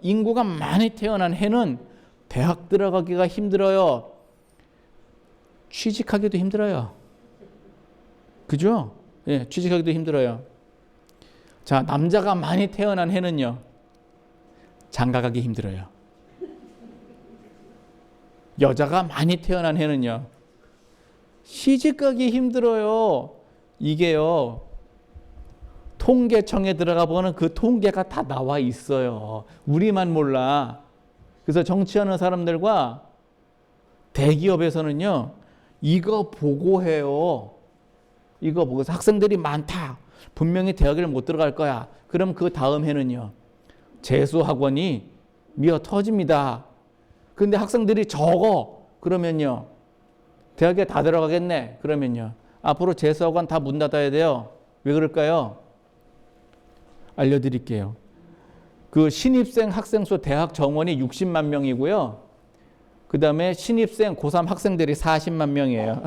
인구가 많이 태어난 해는 대학 들어가기가 힘들어요. 취직하기도 힘들어요. 그죠? 예, 취직하기도 힘들어요. 자, 남자가 많이 태어난 해는요, 장가가기 힘들어요. 여자가 많이 태어난 해는요, 시집가기 힘들어요. 이게요, 통계청에 들어가 보면 그 통계가 다 나와 있어요. 우리만 몰라. 그래서 정치하는 사람들과 대기업에서는요, 이거 보고 해요. 이거 보고 학생들이 많다. 분명히 대학을 못 들어갈 거야. 그럼 그 다음 해는요, 재수학원이 미어 터집니다. 근데 학생들이 적어. 그러면요, 대학에 다 들어가겠네. 그러면요, 앞으로 재수학원 다 문 닫아야 돼요. 왜 그럴까요? 알려드릴게요. 그 신입생 학생 수 대학 정원이 60만 명이고요. 그 다음에 신입생 고3 학생들이 40만 명이에요.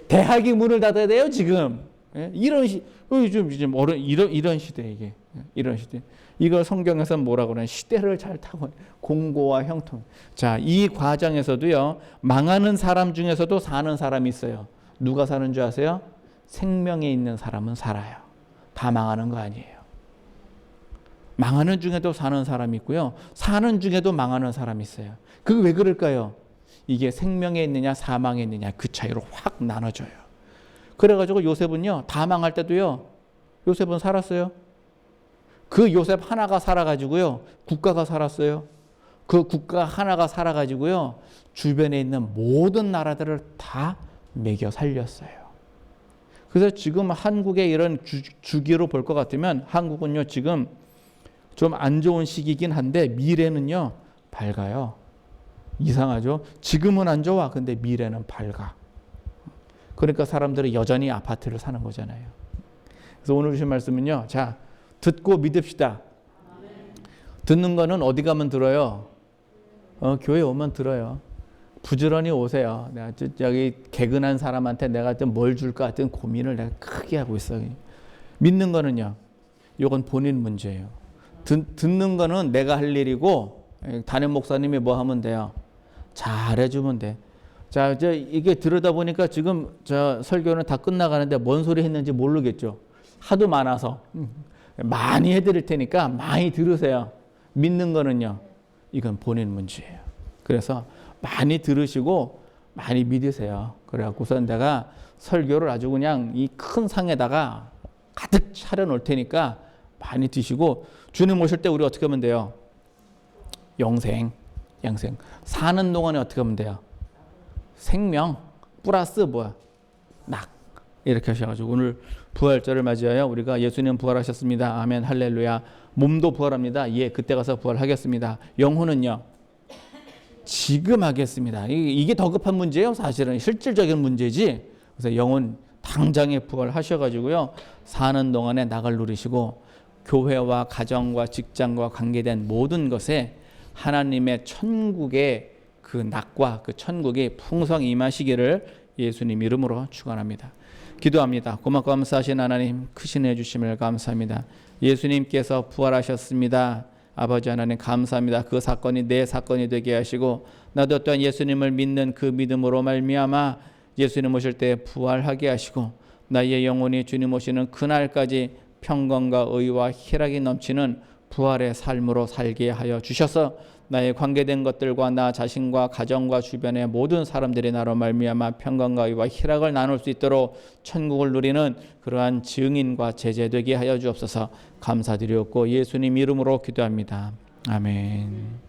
대학이 문을 닫아야 돼요, 지금. 이런 시대, 이게. 이런 시대. 이걸 성경에서는 뭐라고 그러냐? 시대를 잘 타고, 공고와 형통. 자, 이 과정에서도요, 망하는 사람 중에서도 사는 사람이 있어요. 누가 사는 줄 아세요? 생명에 있는 사람은 살아요. 다 망하는 거 아니에요. 망하는 중에도 사는 사람이 있고요, 사는 중에도 망하는 사람이 있어요. 그게 왜 그럴까요? 이게 생명에 있느냐 사망에 있느냐 그 차이로 확 나눠져요. 그래가지고 요셉은요, 다 망할 때도요, 요셉은 살았어요. 그 요셉 하나가 살아가지고요, 국가가 살았어요. 그 국가 하나가 살아가지고요, 주변에 있는 모든 나라들을 다 먹여 살렸어요. 그래서 지금 한국의 이런 주기로 볼 것 같으면 한국은요, 지금 좀 안 좋은 시기긴 한데 미래는요, 밝아요. 이상하죠? 지금은 안 좋아. 근데 미래는 밝아. 그러니까 사람들이 여전히 아파트를 사는 거잖아요. 그래서 오늘 주신 말씀은요, 자, 듣고 믿읍시다. 듣는 거는 어디 가면 들어요? 교회 오면 들어요. 부지런히 오세요. 내가 여기 개근한 사람한테 내가 뭘 줄까 같은 고민을 내가 크게 하고 있어요. 믿는 거는요, 이건 본인 문제예요. 듣는 거는 내가 할 일이고, 담임 목사님이 뭐 하면 돼요? 잘해주면 돼. 자, 이게 들으다 보니까 지금 저 설교는 다 끝나가는데 뭔 소리 했는지 모르겠죠. 하도 많아서. 많이 해드릴 테니까 많이 들으세요. 믿는 거는요, 이건 본인 문제예요. 그래서 많이 들으시고 많이 믿으세요. 그래갖고선 내가 설교를 아주 그냥 이 큰 상에다가 가득 차려놓을 테니까 많이 드시고, 주님 오실 때 우리 어떻게 하면 돼요? 영생. 사는 동안에 어떻게 하면 돼요? 생명 플러스 뭐야? 낙. 이렇게 하셔가지고 오늘 부활절을 맞이하여 우리가 예수님 부활하셨습니다. 아멘 할렐루야. 몸도 부활합니다. 예, 그때 가서 부활하겠습니다. 영혼은요? 지금 하겠습니다. 이게 더 급한 문제예요. 사실은 실질적인 문제지. 그래서 영혼 당장에 부활하셔가지고요, 사는 동안에 낙을 누리시고 교회와 가정과 직장과 관계된 모든 것에 하나님의 천국의 그 낙과 그 천국이 풍성히 임하시기를 예수님 이름으로 축원합니다. 기도합니다. 고맙고 감사하신 하나님, 크신 해 주심을 감사합니다. 예수님께서 부활하셨습니다. 아버지 하나님 감사합니다. 그 사건이 내 사건이 되게 하시고 나도 또한 예수님을 믿는 그 믿음으로 말미암아 예수님 오실 때 부활하게 하시고 나의 영혼이 주님 오시는 그날까지 평강과 의와 희락이 넘치는 부활의 삶으로 살게 하여 주셔서 나의 관계된 것들과 나 자신과 가정과 주변의 모든 사람들이 나로 말미암아 평강과 의와 희락을 나눌 수 있도록 천국을 누리는 그러한 증인과 제자 되게 하여 주옵소서. 감사드리옵고 예수님 이름으로 기도합니다. 아멘.